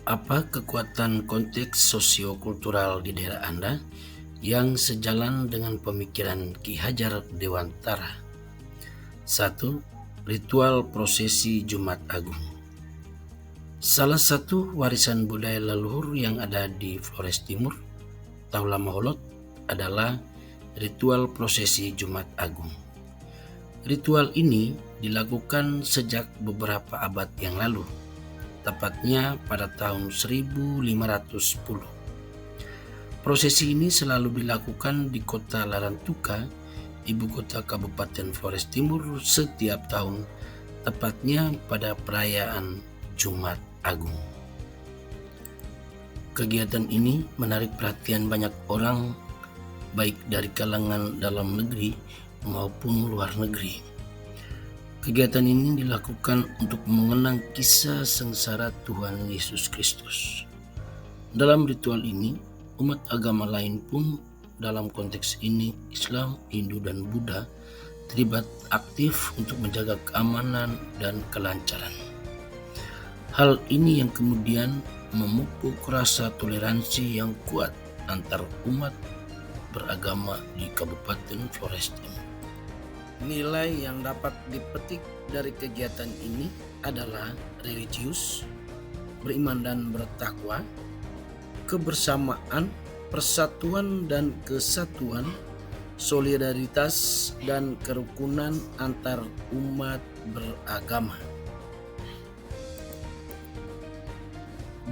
Apa kekuatan konteks sosiokultural di daerah Anda yang sejalan dengan pemikiran Ki Hajar Dewantara? 1. Ritual prosesi Jumat Agung. Salah satu warisan budaya leluhur yang ada di Flores Timur, Taulamaholot, adalah ritual prosesi Jumat Agung. Ritual ini dilakukan sejak beberapa abad yang lalu, tepatnya pada tahun 1510. Prosesi ini selalu dilakukan di kota Larantuka, ibu kota Kabupaten Flores Timur, setiap tahun, tepatnya pada perayaan Jumat Agung. Kegiatan ini menarik perhatian banyak orang, baik dari kalangan dalam negeri maupun luar negeri. Kegiatan ini dilakukan untuk mengenang kisah sengsara Tuhan Yesus Kristus. Dalam ritual ini, umat agama lain pun, dalam konteks ini Islam, Hindu, dan Buddha, terlibat aktif untuk menjaga keamanan dan kelancaran. Hal ini yang kemudian memupuk rasa toleransi yang kuat antar umat beragama di Kabupaten Flores Timur. Nilai yang dapat dipetik dari kegiatan ini adalah religius, beriman dan bertakwa, kebersamaan, persatuan dan kesatuan, solidaritas dan kerukunan antar umat beragama.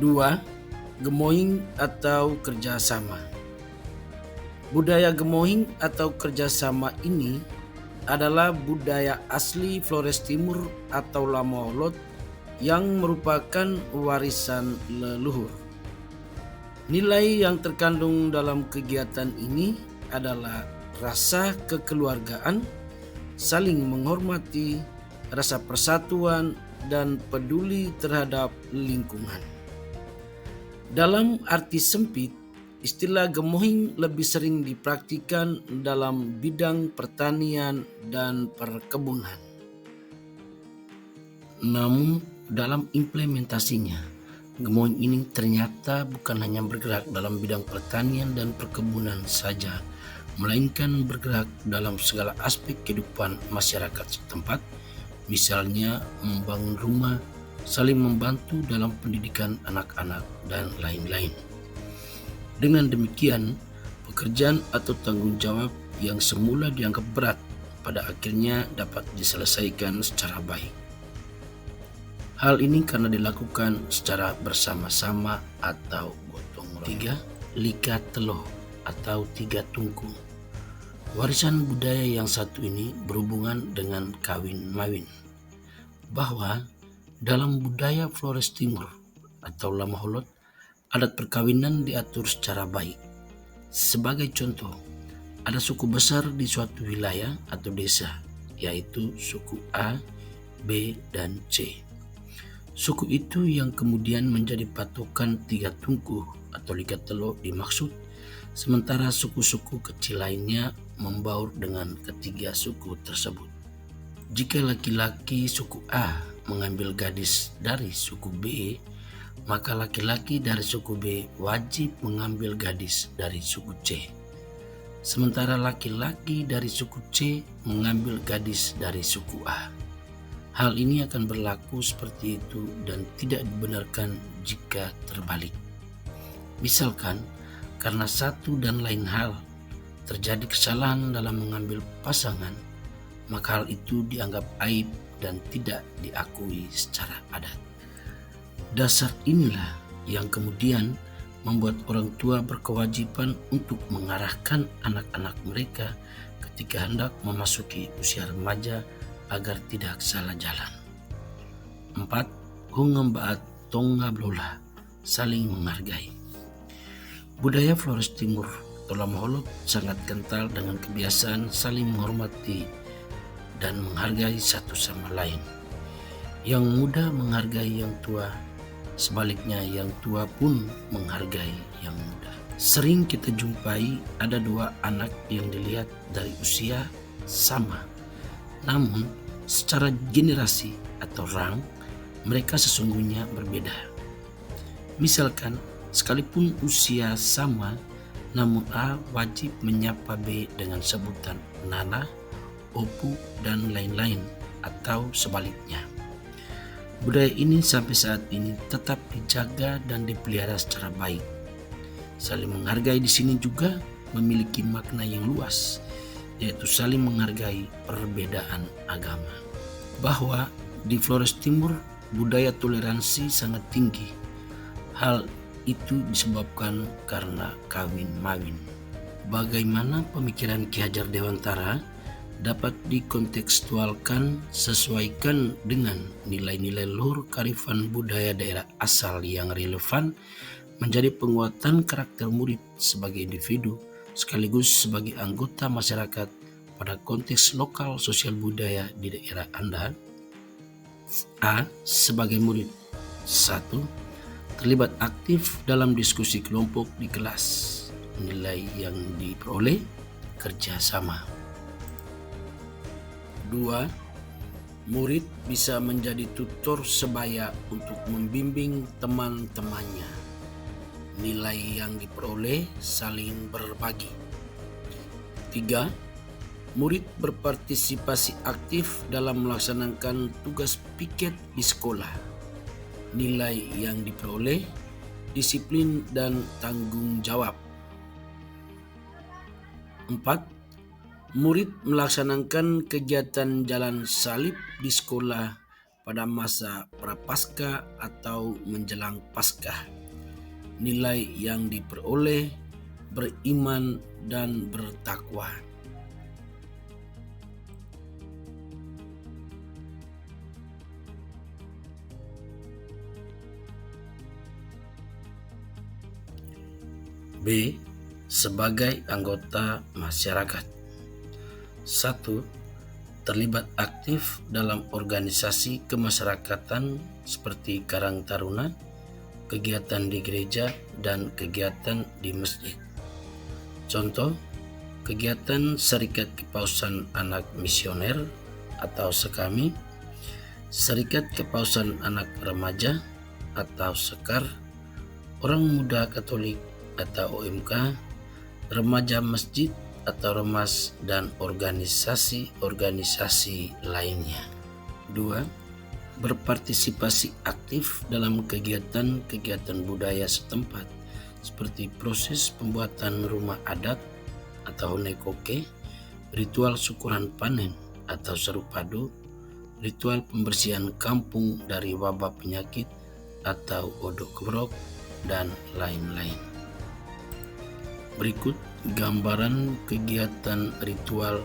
2. Gemoing atau kerjasama. Budaya gemoing atau kerjasama ini adalah budaya asli Flores Timur atau Lamaholot yang merupakan warisan leluhur. Nilai yang terkandung dalam kegiatan ini adalah rasa kekeluargaan, saling menghormati, rasa persatuan, dan peduli terhadap lingkungan. Dalam arti sempit, istilah gemoing lebih sering dipraktikkan dalam bidang pertanian dan perkebunan. Namun, dalam implementasinya, gemoing ini ternyata bukan hanya bergerak dalam bidang pertanian dan perkebunan saja, melainkan bergerak dalam segala aspek kehidupan masyarakat setempat, misalnya membangun rumah, saling membantu dalam pendidikan anak-anak, dan lain-lain. Dengan demikian, pekerjaan atau tanggung jawab yang semula dianggap berat pada akhirnya dapat diselesaikan secara baik. Hal ini karena dilakukan secara bersama-sama atau gotong royong. 3. Lika Telo atau Tiga Tungku. Warisan budaya yang satu ini berhubungan dengan kawin mawin, bahwa dalam budaya Flores Timur atau Lamaholot, adat perkawinan diatur secara baik. Sebagai contoh, ada suku besar di suatu wilayah atau desa, yaitu suku A, B, dan C. Suku itu yang kemudian menjadi patokan Tiga Tungku atau Lika Telo dimaksud, sementara suku-suku kecil lainnya membaur dengan ketiga suku tersebut. Jika laki-laki suku A mengambil gadis dari suku B, maka laki-laki dari suku B wajib mengambil gadis dari suku C. Sementara laki-laki dari suku C mengambil gadis dari suku A. Hal ini akan berlaku seperti itu dan tidak dibenarkan jika terbalik. Misalkan, karena satu dan lain hal terjadi kesalahan dalam mengambil pasangan, maka hal itu dianggap aib dan tidak diakui secara adat. Dasar inilah yang kemudian membuat orang tua berkewajiban untuk mengarahkan anak-anak mereka ketika hendak memasuki usia remaja agar tidak salah jalan. 4. Hungembaat Tonga Blola, saling menghargai. Budaya Flores Timur atau Lamaholot sangat kental dengan kebiasaan saling menghormati dan menghargai satu sama lain. Yang muda menghargai yang tua, sebaliknya yang tua pun menghargai yang muda. Sering kita jumpai ada dua anak yang dilihat dari usia sama, namun secara generasi atau rang mereka sesungguhnya berbeda. Misalkan, sekalipun usia sama, namun A wajib menyapa B dengan sebutan Nana, Opu, dan lain-lain, atau sebaliknya. Budaya ini sampai saat ini tetap dijaga dan dipelihara secara baik. Saling menghargai di sini juga memiliki makna yang luas, yaitu saling menghargai perbedaan agama. Bahwa di Flores Timur budaya toleransi sangat tinggi. Hal itu disebabkan karena kawin-mawin. Bagaimana pemikiran Ki Hajar Dewantara dapat dikontekstualkan sesuaikan dengan nilai-nilai luhur kearifan budaya daerah asal yang relevan menjadi penguatan karakter murid sebagai individu sekaligus sebagai anggota masyarakat pada konteks lokal sosial budaya di daerah Anda. A. Sebagai murid. 1. Terlibat aktif dalam diskusi kelompok di kelas. Nilai yang diperoleh kerjasama. 2. Murid bisa menjadi tutor sebaya untuk membimbing teman-temannya. Nilai yang diperoleh saling berbagi. 3. Murid berpartisipasi aktif dalam melaksanakan tugas piket di sekolah. Nilai yang diperoleh disiplin dan tanggung jawab. 4. Murid melaksanakan kegiatan jalan salib di sekolah pada masa prapaskah atau menjelang Paskah. Nilai yang diperoleh beriman dan bertakwa. B. Sebagai anggota masyarakat. 1. Terlibat aktif dalam organisasi kemasyarakatan seperti Karang Taruna, kegiatan di gereja, dan kegiatan di masjid. Contoh, kegiatan Serikat Kepausan Anak Misioner atau SEKAMI, Serikat Kepausan Anak Remaja atau SEKAR, Orang Muda Katolik atau OMK, Remaja Masjid atau Remas, dan organisasi-organisasi lainnya. 2. Berpartisipasi aktif dalam kegiatan-kegiatan budaya setempat seperti proses pembuatan rumah adat atau nekoke, ritual syukuran panen atau seru padu, ritual pembersihan kampung dari wabah penyakit atau odok kebrok, dan lain-lain. Berikut gambaran kegiatan ritual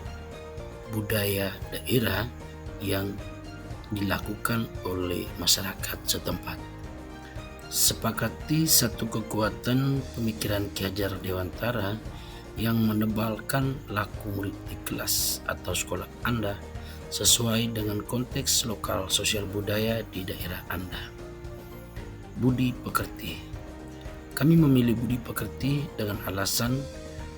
budaya daerah yang dilakukan oleh masyarakat setempat. Sepakati satu kekuatan pemikiran Ki Hajar Dewantara yang menebalkan laku murid di kelas atau sekolah Anda sesuai dengan konteks lokal sosial budaya di daerah Anda. Budi pekerti. Kami memilih budi pekerti dengan alasan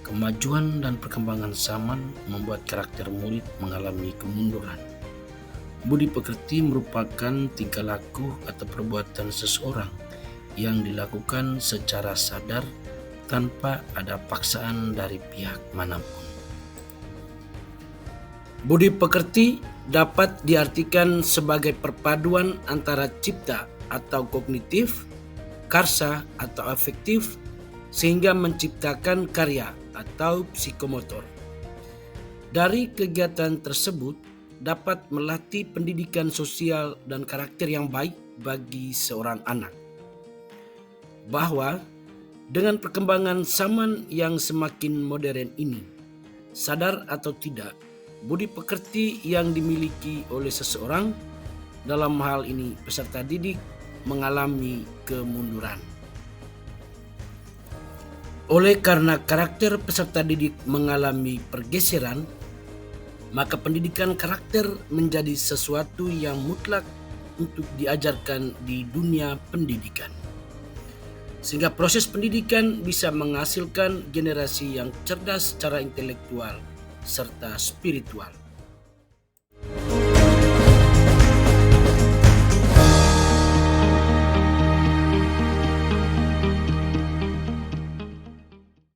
kemajuan dan perkembangan zaman membuat karakter murid mengalami kemunduran. Budi pekerti merupakan tingkah laku atau perbuatan seseorang yang dilakukan secara sadar tanpa ada paksaan dari pihak manapun. Budi pekerti dapat diartikan sebagai perpaduan antara cipta atau kognitif, karsa atau afektif, sehingga menciptakan karya atau psikomotor. Dari kegiatan tersebut dapat melatih pendidikan sosial dan karakter yang baik bagi seorang anak. Bahwa dengan perkembangan zaman yang semakin modern ini, sadar atau tidak, budi pekerti yang dimiliki oleh seseorang, dalam hal ini peserta didik, mengalami kemunduran. Oleh karena karakter peserta didik mengalami pergeseran, maka pendidikan karakter menjadi sesuatu yang mutlak untuk diajarkan di dunia pendidikan. Sehingga proses pendidikan bisa menghasilkan generasi yang cerdas secara intelektual serta spiritual.